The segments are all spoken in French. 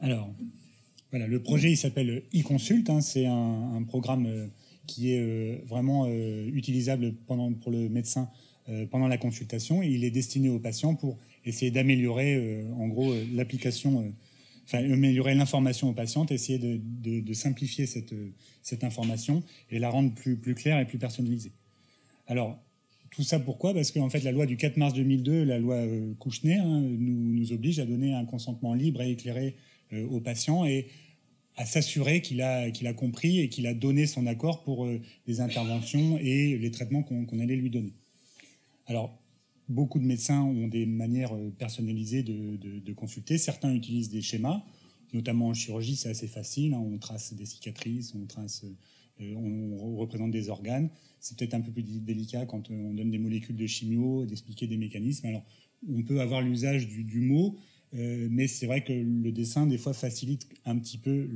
Alors, voilà, le projet il s'appelle e-consult, hein, c'est un programme qui est vraiment utilisable pour le médecin pendant la consultation, et il est destiné aux patients pour essayer d'améliorer en gros l'application, enfin améliorer l'information aux patients, essayer de simplifier cette information et la rendre plus claire et plus personnalisée. Alors, tout ça pourquoi? Parce qu'en fait, la loi du 4 mars 2002, la loi Kouchner, hein, nous oblige à donner un consentement libre et éclairé au patient et à s'assurer qu'il a compris et qu'il a donné son accord pour les interventions et les traitements qu'on allait lui donner. Alors, beaucoup de médecins ont des manières personnalisées de consulter. Certains utilisent des schémas, notamment en chirurgie, c'est assez facile. Hein, on trace des cicatrices, on représente des organes. C'est peut-être un peu plus délicat quand on donne des molécules de chimio, d'expliquer des mécanismes. Alors, on peut avoir l'usage du mot, mais c'est vrai que le dessin, des fois, facilite un petit peu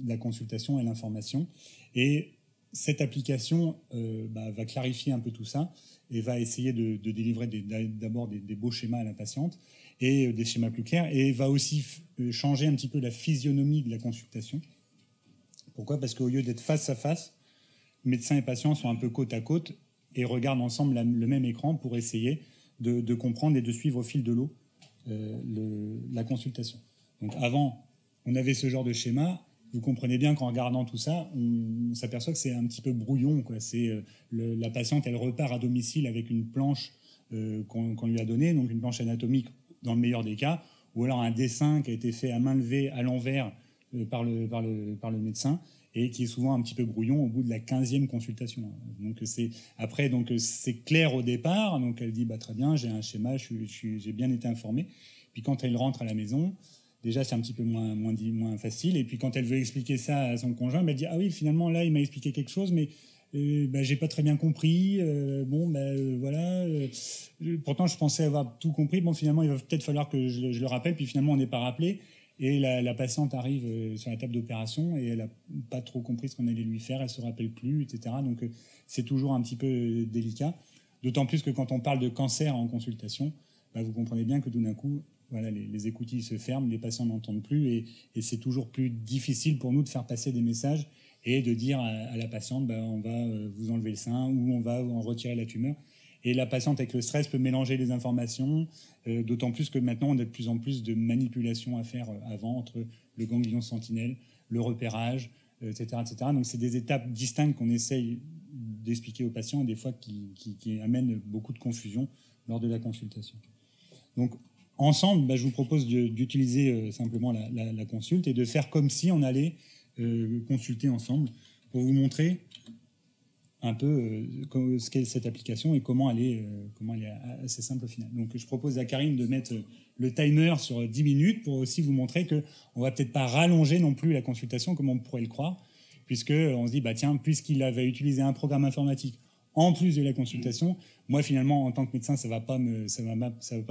la consultation et l'information. Et cette application va clarifier un peu tout ça et va essayer de délivrer d'abord des beaux schémas à la patiente et des schémas plus clairs, et va aussi changer un petit peu la physionomie de la consultation. Pourquoi? Parce qu'au lieu d'être face à face, médecins et patients sont un peu côte à côte et regardent ensemble le même écran pour essayer de comprendre et de suivre au fil de l'eau la consultation. Donc avant, on avait ce genre de schéma. Vous comprenez bien qu'en regardant tout ça, on s'aperçoit que c'est un petit peu brouillon, quoi. C'est la patiente, elle repart à domicile avec une planche qu'on lui a donnée, donc une planche anatomique dans le meilleur des cas, ou alors un dessin qui a été fait à main levée à l'envers par le médecin, et qui est souvent un petit peu brouillon au bout de la 15e consultation. Donc c'est clair au départ, donc elle dit très bien, j'ai un schéma, j'ai bien été informée. Puis quand elle rentre à la maison, déjà c'est un petit peu moins facile, et puis quand elle veut expliquer ça à son conjoint, elle dit ah oui, finalement là il m'a expliqué quelque chose, mais j'ai pas très bien compris, voilà, pourtant je pensais avoir tout compris, bon finalement il va peut-être falloir que je le rappelle, puis finalement on n'est pas rappelé. Et la patiente arrive sur la table d'opération et elle n'a pas trop compris ce qu'on allait lui faire, elle ne se rappelle plus, etc. Donc c'est toujours un petit peu délicat. D'autant plus que quand on parle de cancer en consultation, vous comprenez bien que tout d'un coup, voilà, les écoutilles se ferment, les patients n'entendent plus, et c'est toujours plus difficile pour nous de faire passer des messages et de dire à la patiente on va vous enlever le sein ou on va en retirer la tumeur. Et la patiente, avec le stress, peut mélanger les informations, d'autant plus que maintenant, on a de plus en plus de manipulations à faire avant, entre le ganglion sentinelle, le repérage, etc., etc. Donc, c'est des étapes distinctes qu'on essaye d'expliquer aux patients, et des fois qui amènent beaucoup de confusion lors de la consultation. Donc, ensemble, je vous propose d'utiliser simplement la consulte et de faire comme si on allait consulter ensemble pour vous montrer un peu ce qu'est cette application et comment elle est assez simple au final. Donc je propose à Karine de mettre le timer sur 10 minutes pour aussi vous montrer qu'on ne va peut-être pas rallonger non plus la consultation comme on pourrait le croire, puisqu'on se dit, tiens, puisqu'il avait utilisé un programme informatique en plus de la consultation, moi finalement en tant que médecin ça va pas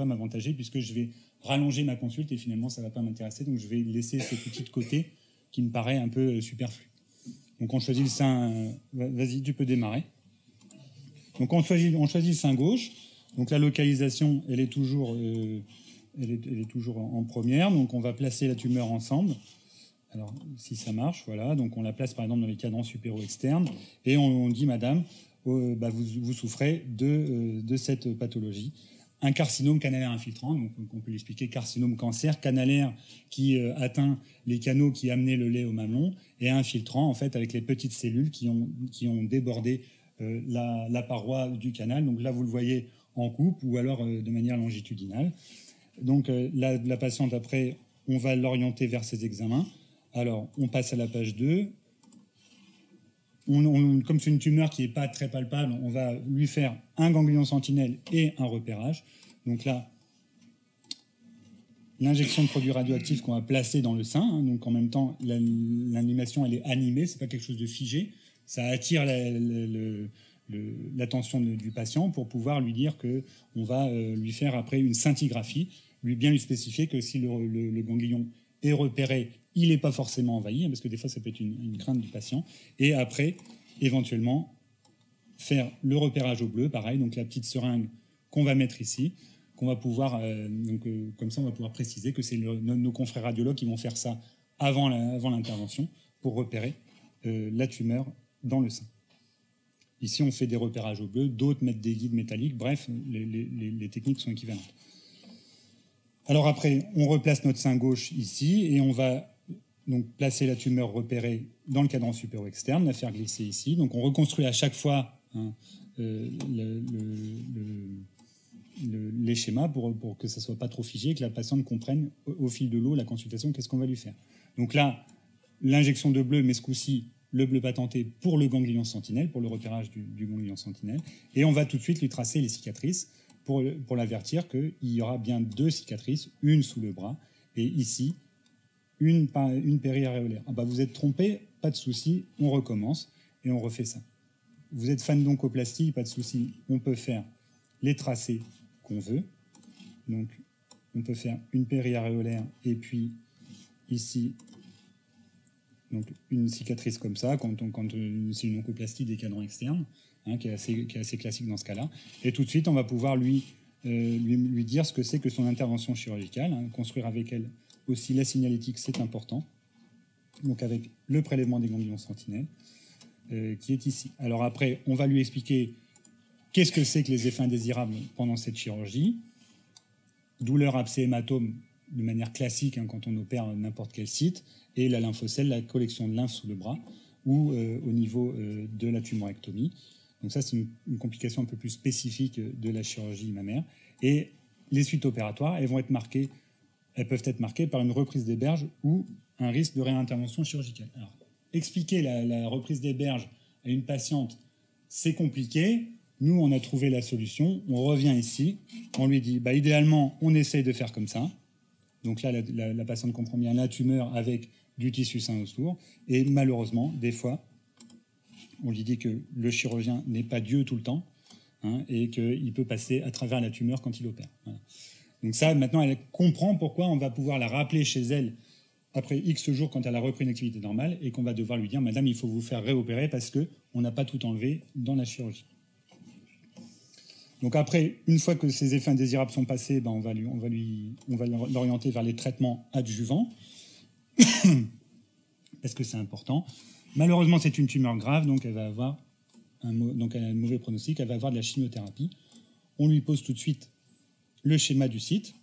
m'avantager, puisque je vais rallonger ma consulte et finalement ça ne va pas m'intéresser, donc je vais laisser cet outil de côté qui me paraît un peu superflu. Donc on choisit le sein. Vas-y, tu peux démarrer. Donc on choisit le sein gauche. Donc la localisation, elle est toujours en première. Donc on va placer la tumeur ensemble. Alors si ça marche, voilà. Donc on la place par exemple dans les cadrans supéro-externes et on dit madame, vous souffrez de cette pathologie. Un carcinome canalaire infiltrant, donc on peut l'expliquer, carcinome cancer canalaire qui atteint les canaux qui amenaient le lait au mamelon, et infiltrant en fait avec les petites cellules qui ont débordé la paroi du canal. Donc là vous le voyez en coupe ou alors de manière longitudinale. Donc la patiente après, on va l'orienter vers ses examens. Alors on passe à la page 2. Comme c'est une tumeur qui n'est pas très palpable, on va lui faire un ganglion sentinelle et un repérage. Donc là, l'injection de produits radioactifs qu'on va placer dans le sein. Hein, donc en même temps, l'animation, elle est animée, c'est pas quelque chose de figé. Ça attire l'attention du patient pour pouvoir lui dire qu'on va lui faire après une scintigraphie, bien lui spécifier que si le ganglion est repéré, il n'est pas forcément envahi, parce que des fois ça peut être une crainte du patient, et après éventuellement faire le repérage au bleu, pareil, donc la petite seringue qu'on va mettre ici, qu'on va pouvoir, comme ça, on va pouvoir préciser que c'est nos confrères radiologues qui vont faire ça avant l'intervention pour repérer la tumeur dans le sein. Ici, on fait des repérages au bleu, d'autres mettent des guides métalliques, bref, les techniques sont équivalentes. Alors après, on replace notre sein gauche ici et on va donc placer la tumeur repérée dans le cadran supéro-externe, la faire glisser ici. Donc on reconstruit à chaque fois les schémas pour que ça ne soit pas trop figé, que la patiente comprenne au fil de l'eau la consultation, qu'est-ce qu'on va lui faire. Donc là, l'injection de bleu, mais ce coup-ci, le bleu patenté pour le ganglion sentinelle, pour le repérage du ganglion sentinelle. Et on va tout de suite lui tracer les cicatrices pour l'avertir qu'il y aura bien 2 cicatrices, une sous le bras, et ici, une périaréolaire. Ah bah vous êtes trompé, pas de souci, on recommence et on refait ça. Vous êtes fan d'oncoplastie, pas de souci, on peut faire les tracés qu'on veut. Donc on peut faire une périaréolaire et puis ici donc une cicatrice comme ça quand c'est une oncoplastie des cadrans externes, qui est assez classique dans ce cas-là. Et tout de suite on va pouvoir lui dire ce que c'est que son intervention chirurgicale, construire avec elle aussi la signalétique, c'est important. Donc avec le prélèvement des ganglions sentinelles qui est ici. Alors après, on va lui expliquer qu'est-ce que c'est que les effets indésirables pendant cette chirurgie. Douleur, abcès, hématome de manière classique quand on opère n'importe quel site, et la lymphocèle, la collection de lymphe sous le bras ou au niveau de la tumorectomie. Donc ça, c'est une complication un peu plus spécifique de la chirurgie mammaire. Et les suites opératoires, elles peuvent être marquées par une reprise des berges ou un risque de réintervention chirurgicale. Alors, expliquer la reprise des berges à une patiente, c'est compliqué. Nous, on a trouvé la solution. On revient ici. On lui dit, idéalement, on essaye de faire comme ça. Donc là, la patiente comprend bien la tumeur avec du tissu sain autour. Et malheureusement, des fois, on lui dit que le chirurgien n'est pas Dieu tout le temps et qu'il peut passer à travers la tumeur quand il opère. Voilà. Donc ça, maintenant, elle comprend pourquoi on va pouvoir la rappeler chez elle après X jours quand elle a repris une activité normale et qu'on va devoir lui dire « Madame, il faut vous faire réopérer parce qu'on n'a pas tout enlevé dans la chirurgie ». Donc après, une fois que ces effets indésirables sont passés, on va l'orienter vers les traitements adjuvants parce que c'est important. Malheureusement, c'est une tumeur grave, donc elle va avoir elle a un mauvais pronostic, elle va avoir de la chimiothérapie. On lui pose tout de suite le schéma du site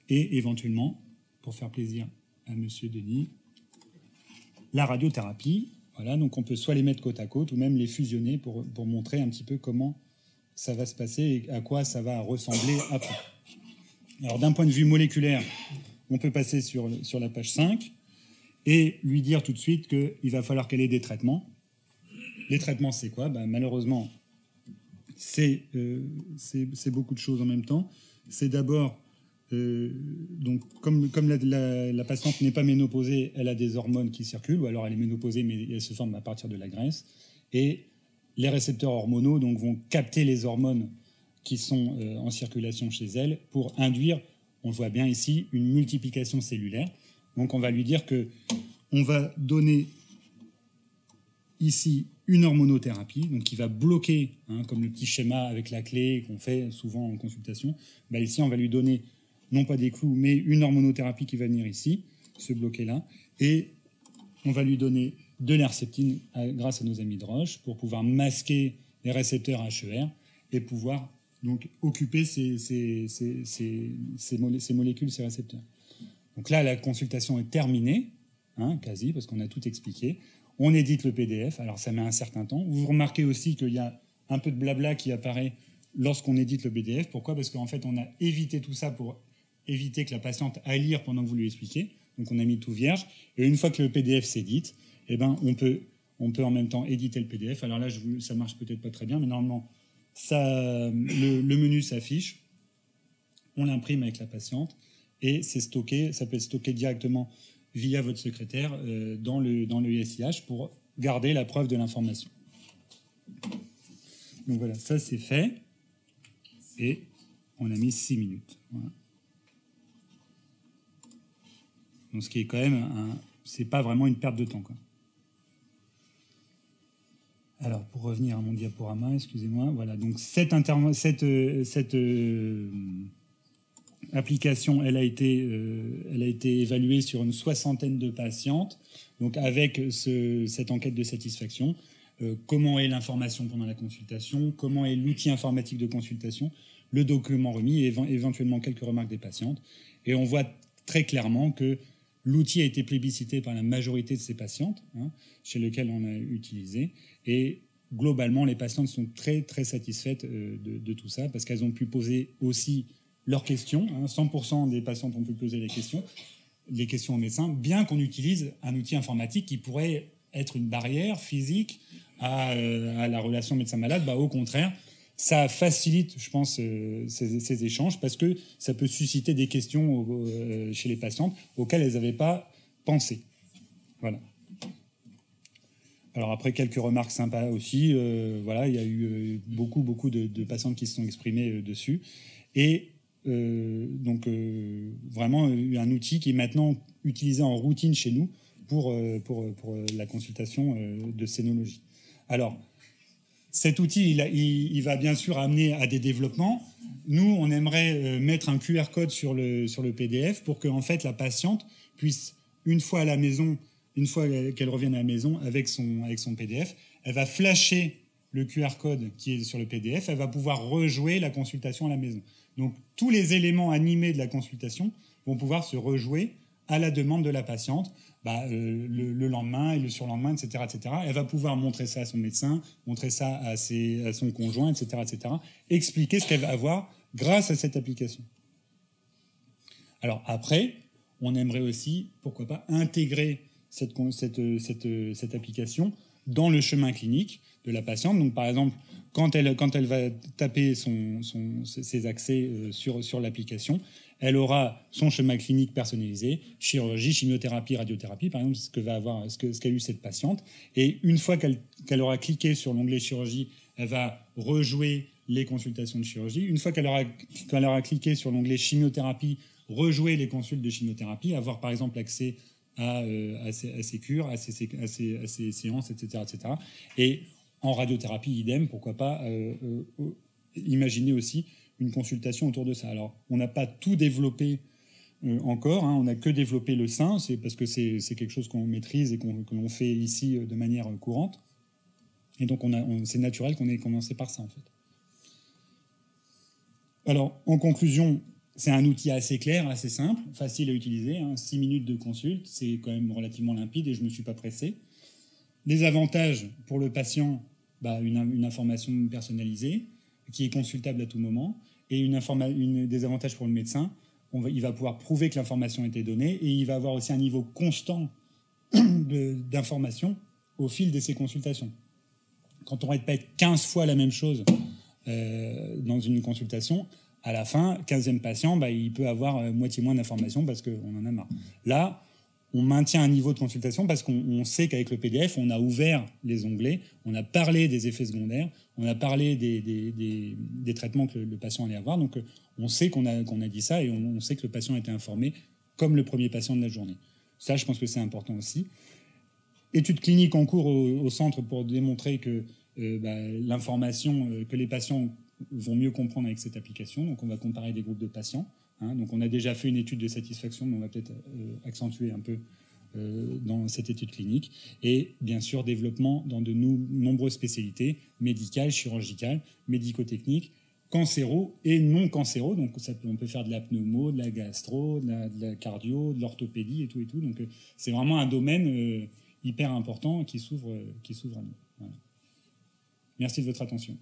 et éventuellement, pour faire plaisir à Monsieur Denis, la radiothérapie. Voilà, donc on peut soit les mettre côte à côte ou même les fusionner pour montrer un petit peu comment ça va se passer et à quoi ça va ressembler après. Alors d'un point de vue moléculaire, on peut passer sur la page 5 et lui dire tout de suite qu'il va falloir qu'elle ait des traitements. Les traitements, c'est quoi ? Malheureusement, c'est beaucoup de choses en même temps. C'est d'abord, donc comme la patiente n'est pas ménopausée, elle a des hormones qui circulent, ou alors elle est ménopausée, mais elle se forme à partir de la graisse. Et les récepteurs hormonaux donc, vont capter les hormones qui sont en circulation chez elle pour induire, on le voit bien ici, une multiplication cellulaire. Donc on va lui dire qu'on va donner ici une hormonothérapie, donc qui va bloquer, comme le petit schéma avec la clé qu'on fait souvent en consultation. Ici, on va lui donner, non pas des clous, mais une hormonothérapie qui va venir ici, ce bloqué-là, et on va lui donner de l'herceptine grâce à nos amis de Roche pour pouvoir masquer les récepteurs HER et pouvoir donc occuper ces molécules, ces récepteurs. Donc là, la consultation est terminée, quasi, parce qu'on a tout expliqué. On édite le PDF, alors ça met un certain temps. Vous remarquez aussi qu'il y a un peu de blabla qui apparaît lorsqu'on édite le PDF. Pourquoi ? Parce qu'en fait, on a évité tout ça pour éviter que la patiente aille lire pendant que vous lui expliquez. Donc on a mis tout vierge. Et une fois que le PDF s'édite, on peut en même temps éditer le PDF. Alors là, ça marche peut-être pas très bien, mais normalement, le menu s'affiche. On l'imprime avec la patiente et c'est stocké. Ça peut être stocké directement via votre secrétaire dans le SIH pour garder la preuve de l'information. Donc voilà, ça c'est fait. Et on a mis 6 minutes. Voilà. Donc ce qui est quand même, c'est pas vraiment une perte de temps, quoi. Alors, pour revenir à mon diaporama, excusez-moi, voilà, donc cette application, elle a été évaluée sur une 60aine de patientes, donc avec cette enquête de satisfaction. Comment est l'information pendant la consultation, comment est l'outil informatique de consultation, le document remis et éventuellement quelques remarques des patientes. Et on voit très clairement que l'outil a été plébiscité par la majorité de ces patientes, chez lesquelles on a utilisé. Et globalement, les patientes sont très, très satisfaites de tout ça parce qu'elles ont pu poser aussi leurs questions. 100% des patientes ont pu poser les questions au médecin, bien qu'on utilise un outil informatique qui pourrait être une barrière physique à la relation médecin-malade. Au contraire, ça facilite, je pense, ces échanges parce que ça peut susciter des questions chez les patientes auxquelles elles n'avaient pas pensé. Voilà. Alors après, quelques remarques sympas aussi. Voilà, il y a eu beaucoup de patientes qui se sont exprimées dessus. Et donc, vraiment, un outil qui est maintenant utilisé en routine chez nous pour la consultation de scénologie. Alors, cet outil, il va bien sûr amener à des développements. Nous, on aimerait mettre un QR code sur le PDF pour que en fait, la patiente puisse, une fois à la maison, une fois qu'elle revienne à la maison avec son PDF, elle va flasher le QR code qui est sur le PDF, elle va pouvoir rejouer la consultation à la maison. Donc, tous les éléments animés de la consultation vont pouvoir se rejouer à la demande de la patiente, le lendemain et le surlendemain, etc., etc. Elle va pouvoir montrer ça à son médecin, montrer ça à son conjoint, etc., etc. Expliquer ce qu'elle va avoir grâce à cette application. Alors après, on aimerait aussi, pourquoi pas, intégrer cette application dans le chemin clinique de la patiente. Donc par exemple, quand elle va taper ses accès sur l'application, elle aura son schéma clinique personnalisé, chirurgie, chimiothérapie, radiothérapie, par exemple, ce qu'a eu cette patiente. Et une fois qu'elle aura cliqué sur l'onglet chirurgie, elle va rejouer les consultations de chirurgie. Une fois qu'elle aura cliqué sur l'onglet chimiothérapie, rejouer les consultes de chimiothérapie, avoir par exemple accès à ses cures, à ses séances, etc., etc. Et en radiothérapie, idem, pourquoi pas imaginer aussi une consultation autour de ça. Alors, on n'a pas tout développé encore, on n'a que développé le sein, c'est parce que c'est quelque chose qu'on maîtrise et que l'on fait ici de manière courante. Et donc, c'est naturel qu'on ait commencé par ça, en fait. Alors, en conclusion, c'est un outil assez clair, assez simple, facile à utiliser. 6 minutes de consulte, c'est quand même relativement limpide et je ne me suis pas pressé. Les avantages pour le patient, une information personnalisée qui est consultable à tout moment, et des avantages pour le médecin, il va pouvoir prouver que l'information a été donnée et il va avoir aussi un niveau constant d'information au fil de ses consultations. Quand on répète 15 fois la même chose dans une consultation, à la fin, 15e patient, il peut avoir moitié moins d'informations parce qu'on en a marre. Là, on maintient un niveau de consultation parce qu'on sait qu'avec le PDF, on a ouvert les onglets, on a parlé des effets secondaires, on a parlé des traitements que le patient allait avoir. Donc, on sait qu'on a dit ça et on sait que le patient a été informé comme le premier patient de la journée. Ça, je pense que c'est important aussi. Études cliniques en cours au centre pour démontrer que l'information que les patients vont mieux comprendre avec cette application. Donc, on va comparer des groupes de patients. Donc, on a déjà fait une étude de satisfaction, mais on va peut-être accentuer un peu dans cette étude clinique. Et bien sûr, développement dans de nombreuses spécialités médicales, chirurgicales, médico-techniques, cancéro et non cancéro. Donc, on peut faire de la pneumo, de la gastro, de la cardio, de l'orthopédie et tout et tout. Donc, c'est vraiment un domaine hyper important qui s'ouvre à nous. Voilà. Merci de votre attention.